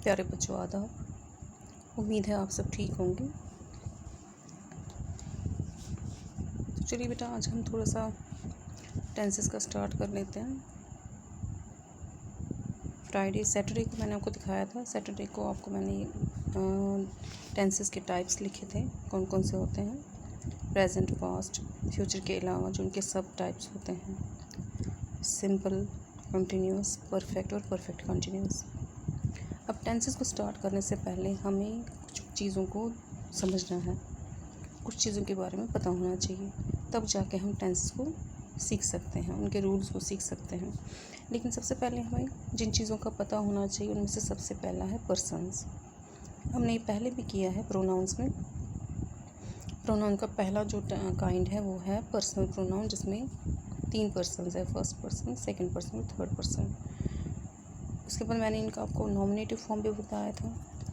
प्यारे बच्चों, आदाब। उम्मीद है आप सब ठीक होंगे। तो चलिए बेटा, आज हम थोड़ा सा टेंसेस का स्टार्ट कर लेते हैं। सैटरडे को मैंने आपको दिखाया था। सैटरडे को आपको मैंने टेंसेस के टाइप्स लिखे थे, कौन कौन से होते हैं, प्रेजेंट, पास्ट, फ्यूचर के अलावा जो उनके सब टाइप्स होते हैं, सिंपल, कंटिन्यूस, परफेक्ट और परफेक्ट कंटिन्यूस। अब टेंसेस को स्टार्ट करने से पहले हमें कुछ चीज़ों को समझना है, कुछ चीज़ों के बारे में पता होना चाहिए, तब जाके हम टेंसेस को सीख सकते हैं, उनके रूल्स को सीख सकते हैं। लेकिन सबसे पहले हमें जिन चीज़ों का पता होना चाहिए उनमें से सबसे पहला है पर्सन्स। हमने ये पहले भी किया है प्रोनाउंस में। प्रोनाउन का पहला जो काइंड है वो है पर्सनल प्रोनाउन, जिसमें 3 पर्सन्स है, फर्स्ट पर्सन, सेकंड पर्सन और थर्ड पर्सन। उसके बाद मैंने इनका आपको नॉमिनेटिव फॉर्म भी बताया था,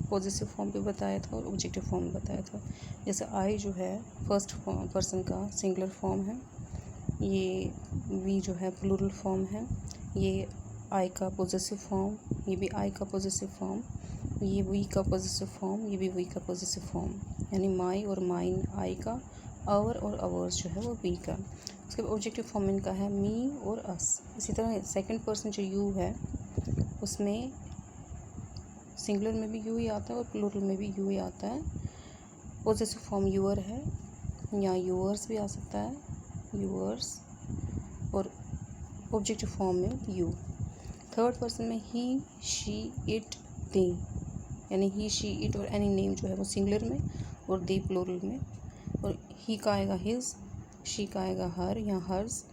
पॉजिटिव फॉर्म भी बताया था और ऑब्जेक्टिव फॉर्म भी बताया था। जैसे आई जो है फर्स्ट पर्सन का सिंगुलर फॉर्म है, ये वी जो है प्लूरल फॉर्म है, ये आई का पॉजिटिव फॉर्म, ये भी आई का पॉजिटिव फॉर्म, ये वी का पॉजिटिव फॉर्म, ये भी वी का पॉजिटिव फॉर्म, यानी माई और माइन आई का, आवर और आवर्स जो है वो वी का। उसके बाद ऑब्जेक्टिव फॉर्म इनका है मी और अस। इसी तरह सेकंड पर्सन जो यू है उसमें सिंगुलर में भी यू ही आता है और प्लूरल में भी यू ही आता है। पॉजिटिव फॉर्म यूअर है, या यूअर्स भी आ सकता है, यूअर्स, और ऑब्जेक्टिव फॉर्म में यू। थर्ड पर्सन में ही, शी, इट, दे, यानी ही, शी, इट और एनी नेम जो है वो सिंगुलर में और दे प्लूरल में। और ही का आएगा हिज, शी का आएगा हर या हर्स,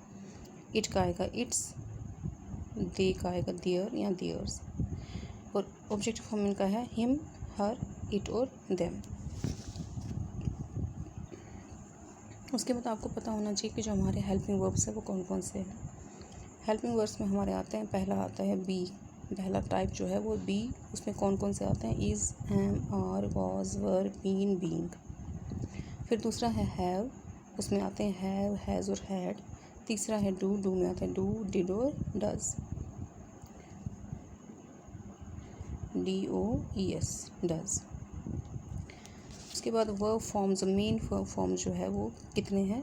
इट का आएगा इट्स, दे का आएगा देयर या देयर्स। और ऑब्जेक्टिव फॉर्म इनका है हिम, हर, इट और देम। उसके बाद आपको पता होना चाहिए कि जो हमारे हेल्पिंग वर्ब्स है वो कौन कौन से हैं। हेल्पिंग वर्ब्स में हमारे आते हैं, पहला आता है बी, पहला टाइप जो है वो बी। उसमें कौन कौन से आते हैं, is, am, are, was, were, been, being. फिर दूसरा है हैव, उसमें आते हैं हैव, हैज़ और हैड। तीसरा है डू, डू में आते हैं डू, डिड और डज, DOES, डज। उसके बाद verb forms, main verb form जो है वो कितने हैं,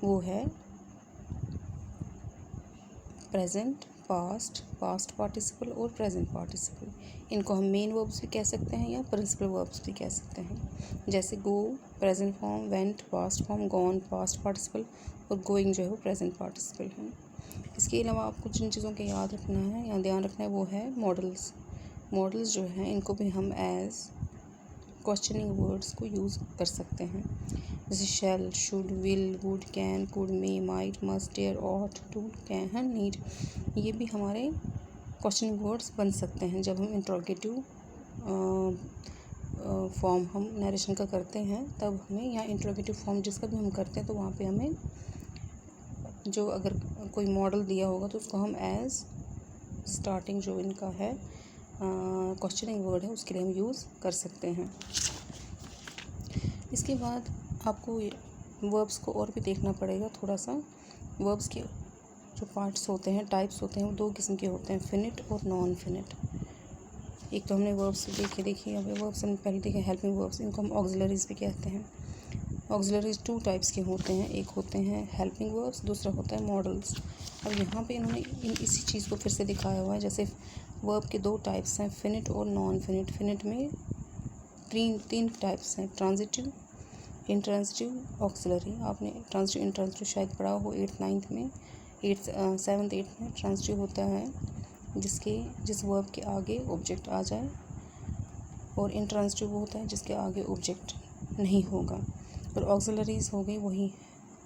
वो है प्रेजेंट, पास्ट, पास्ट पार्टिसिपल और प्रेजेंट पार्टिसिपल। इनको हम मेन वर्ब्स भी कह सकते हैं या प्रिंसिपल वर्ब्स भी कह सकते हैं। जैसे go present form, went past form, gone past participle और गोइंग जो है वो प्रेजेंट पार्टिसिपल है। इसके अलावा आपको जिन चीज़ों का याद रखना है या ध्यान रखना है वो है मॉडल्स। मॉडल्स जो हैं इनको भी हम एज क्वेश्चनिंग वर्ड्स को यूज़ कर सकते हैं, जैसे shall, should, will, would, can, could, may, might, must, dare, ought, to, can, need. ये भी हमारे क्वेश्चनिंग वर्ड्स बन सकते हैं जब हम इंट्रोगेटिव फॉर्म हम नरेशन का करते हैं, तब हमें, या इंट्रोगेटिव फॉर्म जिसका भी हम करते हैं तो वहाँ पे हमें जो अगर कोई मॉडल दिया होगा तो उसको हम एज स्टार्टिंग जो इनका है क्वेश्चनिंग वर्ड है उसके लिए हम यूज़ कर सकते हैं। इसके बाद आपको वर्ब्स को और भी देखना पड़ेगा थोड़ा सा। वर्ब्स के जो पार्ट्स होते हैं, टाइप्स होते हैं, वो 2 किस्म के होते हैं, फिनिट और नॉन फिनिट। एक तो हमने वर्ब्स देखिए अब वर्ब्स हमने पहले देखे हेल्पिंग वर्ब्स, इनको हम ऑक्सिलरीज भी कहते हैं। ऑक्सिलरीज 2 टाइप्स के होते हैं, एक होते हैं हेल्पिंग वर्ब्स, दूसरा होता है मॉडल्स। अब यहाँ पे इन्होंने इसी चीज़ को फिर से दिखाया हुआ है। जैसे वर्ब के 2 टाइप्स हैं, फिनिट और नॉन फिनिट। फिनिट में तीन टाइप्स हैं, ट्रांजिटिव, इंट्रांजिटिव, ऑक्सिलरी। आपने ट्रांजिटिव इंट्रांजिटिव शायद पढ़ा हो 8th 9th में, 7th 8th में। ट्रांजिटिव होता है जिस वर्ब के आगे ऑब्जेक्ट आ जाए, और इंट्रांजिटिव वो होता है जिसके आगे ऑब्जेक्ट नहीं होगा। और ऑक्सिलरीज हो गई वही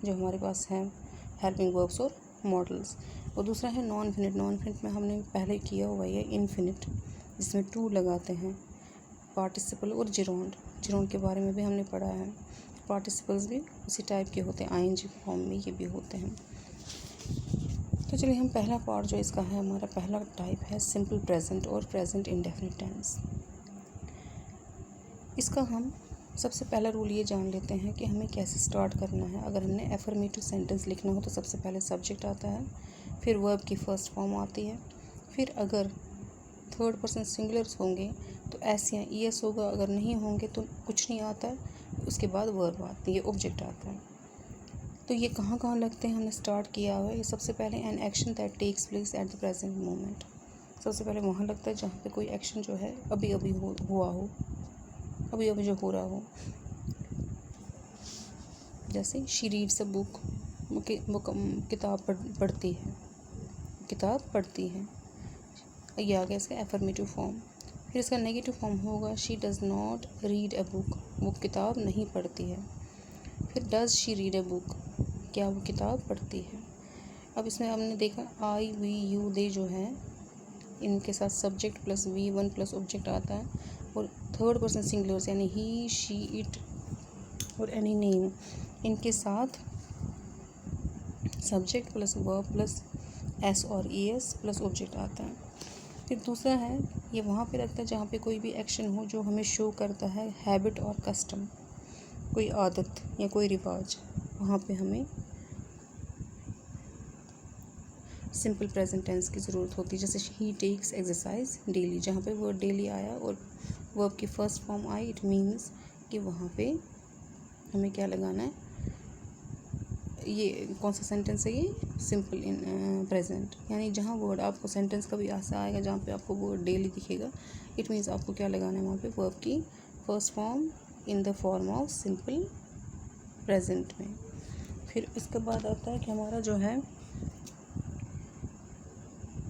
जो हमारे पास है हेल्पिंग वर्ब्स और मॉडल्स। और दूसरा है नॉन फिनिट। नॉन फिनिट में हमने पहले किया हुआ है इनफिनिट, जिसमें टू लगाते हैं, पार्टिसिपल और जिरोंड। जिरोंड के बारे में भी हमने पढ़ा है। पार्टिसिपल्स भी उसी टाइप के होते हैं, आईएनजी फॉर्म में ये भी होते हैं। तो चलिए हम पहला पार्ट जो इसका है, हमारा पहला टाइप है सिंपल प्रेजेंट और प्रेजेंट इंडेफिनिट टेंस। इसका हम सबसे पहला रूल ये जान लेते हैं कि हमें कैसे स्टार्ट करना है। अगर हमने एफर्मेटिव सेंटेंस लिखना हो तो सबसे पहले सब्जेक्ट आता है, फिर वर्ब की फर्स्ट फॉर्म आती है, फिर अगर थर्ड पर्सन सिंगुलर्स होंगे तो एस या ई एस होगा, अगर नहीं होंगे तो कुछ नहीं आता है, उसके बाद वर्ब आती है, ये ऑब्जेक्ट आता है। तो ये कहाँ कहाँ लगते हैं हमने स्टार्ट किया हुआ है। ये सबसे पहले an action that takes place at the present moment, सबसे पहले वहाँ लगता है जहाँ पे कोई एक्शन जो है अभी अभी हुआ हो, अभी अभी जो हो रहा हो। जैसे शी रीड्स अ बुक, वो किताब पढ़ती है, किताब पढ़ती है। ये आ गया इसका एफर्मेटिव फॉर्म। फिर इसका नेगेटिव फॉर्म होगा she does not read a book, वो किताब नहीं पढ़ती है। फिर does she read a book, क्या वो किताब पढ़ती है। अब इसमें हमने देखा आई वी यू दे जो है इनके साथ subject plus V one plus object आता है, और थर्ड पर्सन सिंगुलर्स यानी ही शी इट और एनी नेम इनके साथ subject plus verb plus S और ई एस प्लस ऑब्जेक्ट आता है। फिर दूसरा है ये वहाँ पे लगता है जहाँ पे कोई भी एक्शन हो जो हमें शो करता है हैबिट और कस्टम, कोई आदत या कोई रिवाज, वहाँ पे हमें सिंपल प्रेजेंट टेंस की ज़रूरत होती है। जैसे ही टेक्स एक्सरसाइज डेली, जहाँ पे वर्ड डेली आया और वर्ब की first form I, it means कि वहाँ पे हमें क्या लगाना है, ये कौन सा सेंटेंस है, ये सिंपल इन प्रेजेंट, यानी जहाँ वर्ड आपको सेंटेंस कभी ऐसा आएगा जहाँ पे आपको वर्ड डेली दिखेगा, इट मीन्स आपको क्या लगाना है वहाँ पे वर्ब की first form in the form of simple present में। फिर इसके बाद आता है कि हमारा जो है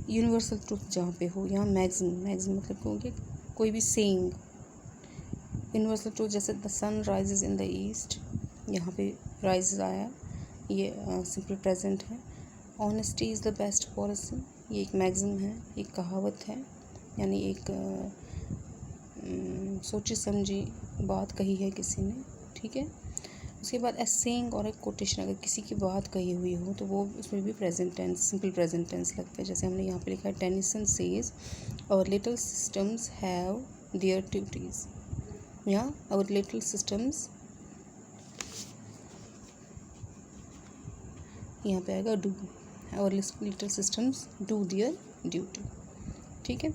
यूनिवर्सल ट्रूथ जहाँ पे हो, यहाँ मैक्सिम मतलब होंगे कोई भी सेइंग। यूनिवर्सल ट्रूथ जैसे the sun rises in the east, यहाँ पे राइजेज आया, ये सिंपल प्रेजेंट है। Honesty is the best policy, ये एक मैक्सिम है, एक कहावत है, यानी एक सोची समझी बात कही है किसी ने, ठीक है। उसके बाद ए सेइंग और एक कोटेशन, अगर किसी की बात कही हुई हो तो वो उसमें भी present tense simple present tense लगता है। जैसे हमने यहाँ पे लिखा है Tennyson says our little systems have their duties, या आवर लिटिल सिस्टम्स, यहाँ पे आएगा do, our little systems do their duty, ठीक है।